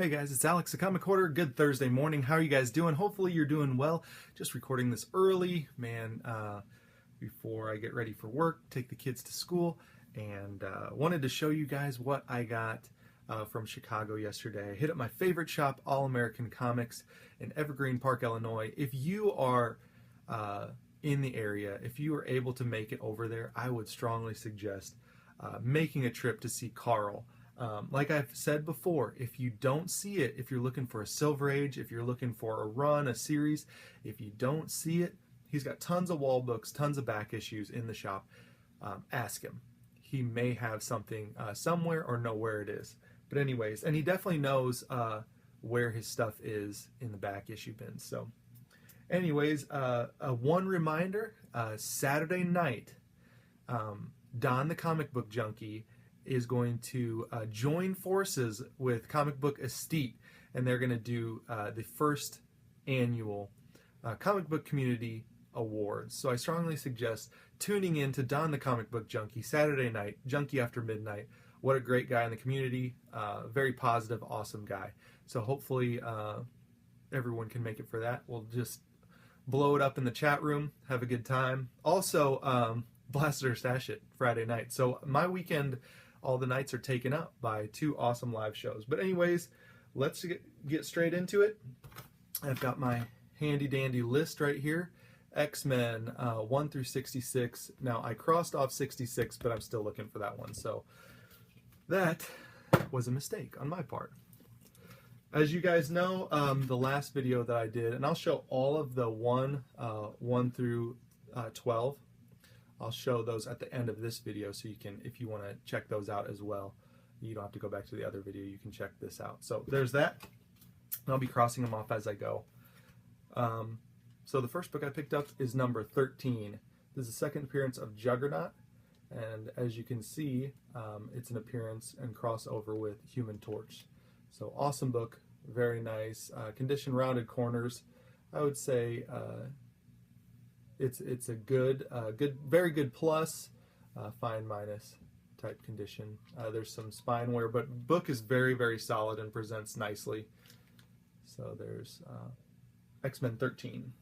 Hey guys, it's Alex, the Comic Hoarder. Good Thursday morning. How are you guys doing? Hopefully you're doing well. Just recording this early, man, before I get ready for work, take the kids to school, and wanted to show you guys what I got from Chicago yesterday. I hit up my favorite shop, All American Comics in Evergreen Park, Illinois. If you are in the area, if you are able to make it over there, I would strongly suggest making a trip to see Carl. Like I've said before, if you don't see it, if you're looking for a Silver Age, if you're looking for a run, a series, if you don't see it, he's got tons of wall books, tons of back issues in the shop. Ask him. He may have something somewhere or know where it is. But anyways, and he definitely knows where his stuff is in the back issue bins. So anyways, one reminder, Saturday night, Don the Comic Book Junkie is going to join forces with Comic Book Estate, and they're going to do the first annual Comic Book Community Awards. So I strongly suggest tuning in to Don the Comic Book Junkie Saturday night, Junkie After Midnight. What a great guy in the community, very positive, awesome guy. So hopefully everyone can make it for that. We'll just blow it up in the chat room, have a good time. Also, Blast It or Stash It Friday night. So my weekend, all the nights are taken up by two awesome live shows. But anyways, let's get straight into it. I've got my handy dandy list right here. X-Men 1 through 66. Now I crossed off 66, but I'm still looking for that one. So that was a mistake on my part. As you guys know, the last video that I did, and I'll show all of the 1 through 12. I'll show those at the end of this video, so you can, if you want to check those out as well, you don't have to go back to the other video, you can check this out. So there's that. I'll be crossing them off as I go. So the first book I picked up is number 13. This is the second appearance of Juggernaut, and as you can see, it's an appearance and crossover with Human Torch. So awesome book, very nice. Condition rounded corners. I would say it's a good, very good plus, fine minus type condition. There's some spine wear, but book is very, very solid and presents nicely. So there's X-Men 13.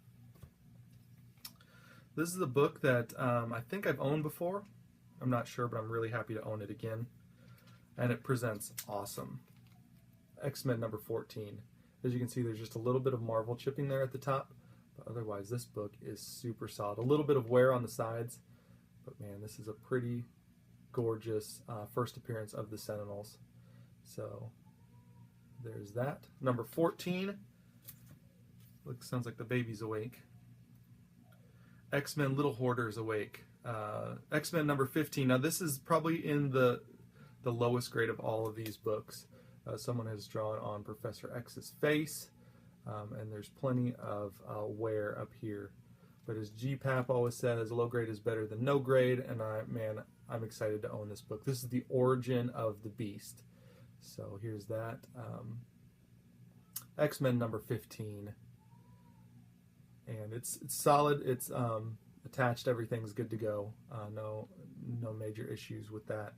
This is a book that I think I've owned before. I'm not sure, but I'm really happy to own it again. And it presents awesome. X-Men number 14. As you can see, there's just a little bit of Marvel chipping there at the top. But otherwise, this book is super solid. A little bit of wear on the sides, but man, this is a pretty gorgeous first appearance of the Sentinels. So there's that. Number 14. Sounds like the baby's awake. X-Men Little Hoarders Awake. X-Men number 15. Now this is probably in the lowest grade of all of these books. Someone has drawn on Professor X's face. And there's plenty of wear up here. But as GPAP always says, low grade is better than no grade, and I'm excited to own this book. This is the origin of the Beast. So here's that. X-Men number 15. And it's solid, it's attached, everything's good to go. No major issues with that.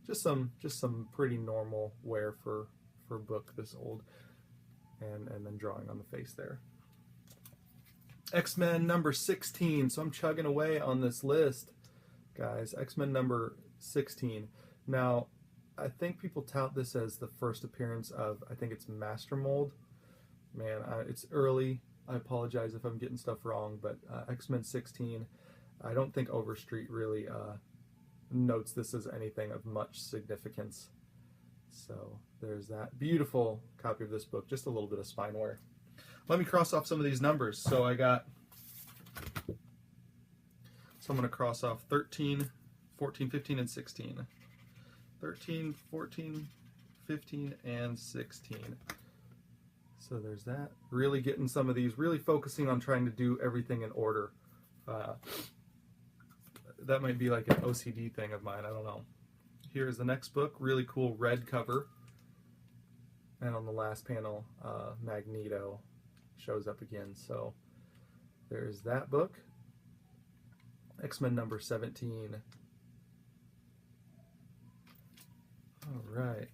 Just some pretty normal wear for a book this old. And then drawing on the face there. X-Men number 16. So I'm chugging away on this list, guys. X-Men number 16. Now, I think people tout this as the first appearance of, I think it's Master Mold. Man, it's early. I apologize if I'm getting stuff wrong, but X-Men 16, I don't think Overstreet really notes this as anything of much significance. So there's that. Beautiful copy of this book. Just a little bit of spine wear. Let me cross off some of these numbers. So I'm going to cross off 13, 14, 15, and 16. 13, 14, 15, and 16. So there's that. Really getting some of these, really focusing on trying to do everything in order. That might be like an OCD thing of mine. I don't know. Here's the next book, really cool red cover. And on the last panel, Magneto shows up again. So there's that book. X-Men number 17. All right.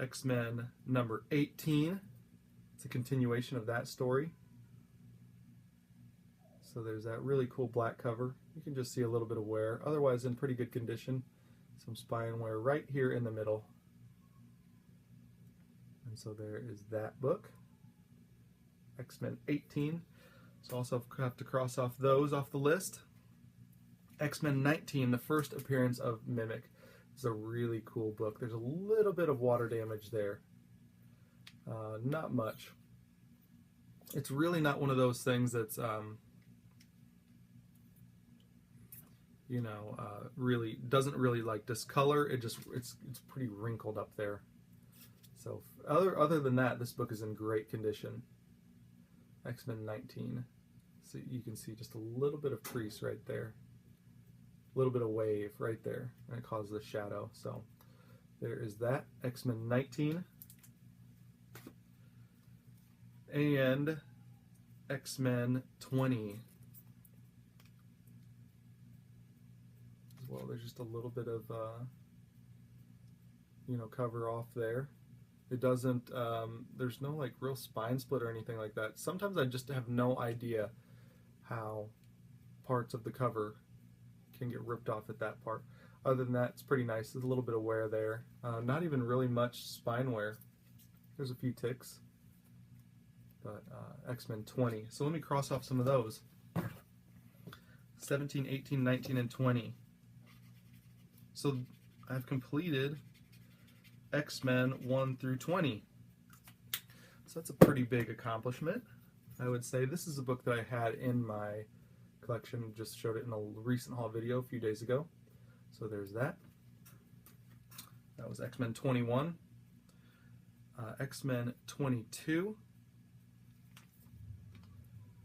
X-Men number 18. It's a continuation of that story. So there's that really cool black cover. You can just see a little bit of wear, otherwise in pretty good condition. Some spine wear right here in the middle. And so there is that book, X-Men 18. So also have to cross off those off the list. X-Men 19, the first appearance of Mimic. It's a really cool book. There's a little bit of water damage there. Not much. It's really not one of those things that's, really doesn't really like discolor. It's pretty wrinkled up there. So other than that, this book is in great condition. X-Men 19. So you can see just a little bit of crease right there. A little bit of wave right there, and it causes the shadow. So there is that, X-Men 19. And X-Men 20. As well, there's just a little bit of, cover off there. It doesn't, there's no like real spine split or anything like that. Sometimes I just have no idea how parts of the cover can get ripped off at that part. Other than that, it's pretty nice. There's a little bit of wear there. Not even really much spine wear. There's a few ticks. But X-Men 20. So let me cross off some of those. 17, 18, 19, and 20. So I've completed X-Men 1 through 20. So that's a pretty big accomplishment, I would say. This is a book that I had in my collection. Just showed it in a recent haul video a few days ago. So there's that. That was X-Men 21. X-Men 22.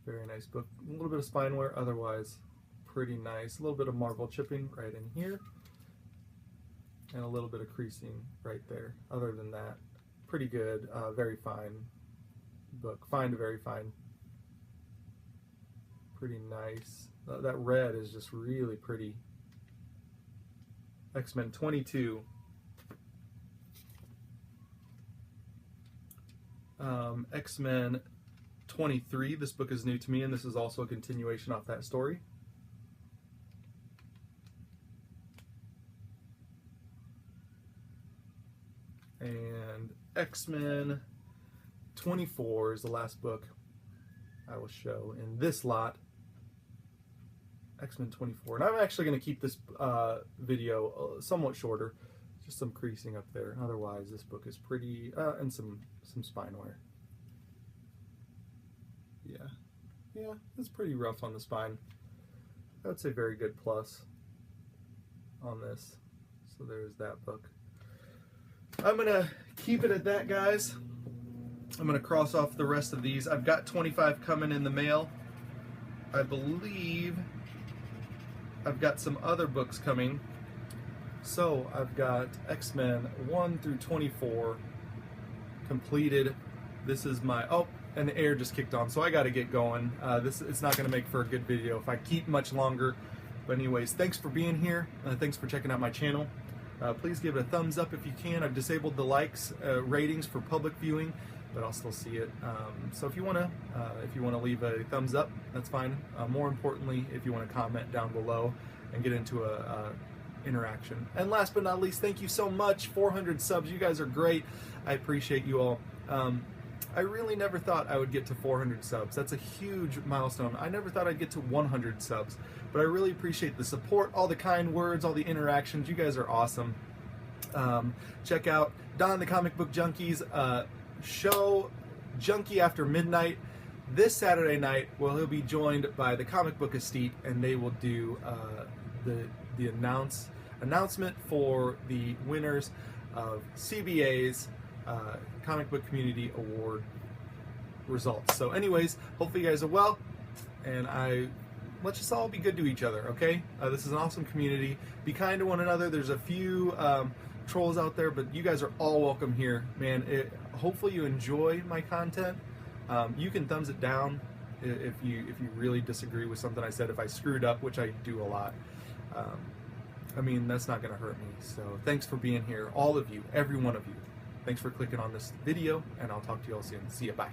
Very nice book. A little bit of spine wear, otherwise pretty nice. A little bit of Marvel chipping right in here. And a little bit of creasing right there. Other than that, pretty good. Very fine book. Fine to very fine. Pretty nice. That red is just really pretty. X-Men 22. X-Men 23. This book is new to me, and this is also a continuation off that story. And X-Men 24 is the last book I will show in this lot. X-Men 24. And I'm actually going to keep this video somewhat shorter. Just some creasing up there. Otherwise, this book is pretty, and some spine wear. Yeah, it's pretty rough on the spine. I would say very good plus on this. So there's that book. I'm going to keep it at that, guys. I'm going to cross off the rest of these. I've got 25 coming in the mail. I believe I've got some other books coming. So I've got X-Men 1 through 24 completed. This is my, oh, and the air just kicked on, so I got to get going. It's not going to make for a good video if I keep much longer. But anyways, thanks for being here. Thanks for checking out my channel. Please give it a thumbs up if you can. I've disabled the likes ratings for public viewing, but I'll still see it. So if you want to leave a thumbs up, that's fine. More importantly, if you want to comment down below and get into a interaction. And last but not least, thank you so much. 400 subs. You guys are great. I appreciate you all. I really never thought I would get to 400 subs. That's a huge milestone. I never thought I'd get to 100 subs, but I really appreciate the support, all the kind words, all the interactions. You guys are awesome. Check out Don the Comic Book Junkies show, Junkie After Midnight, this Saturday night. Well, he'll be joined by the Comic Book Estate, and they will do the announcement for the winners of CBA's Comic Book Community Award results. So anyways, hopefully you guys are well, and let's just all be good to each other, okay? This is an awesome community. Be kind to one another. There's a few trolls out there, but you guys are all welcome here, man. Hopefully you enjoy my content. You can thumbs it down if you really disagree with something I said. If I screwed up, which I do a lot, I mean, that's not going to hurt me. So thanks for being here, all of you, every one of you. Thanks for clicking on this video, and I'll talk to you all soon. See ya. Bye.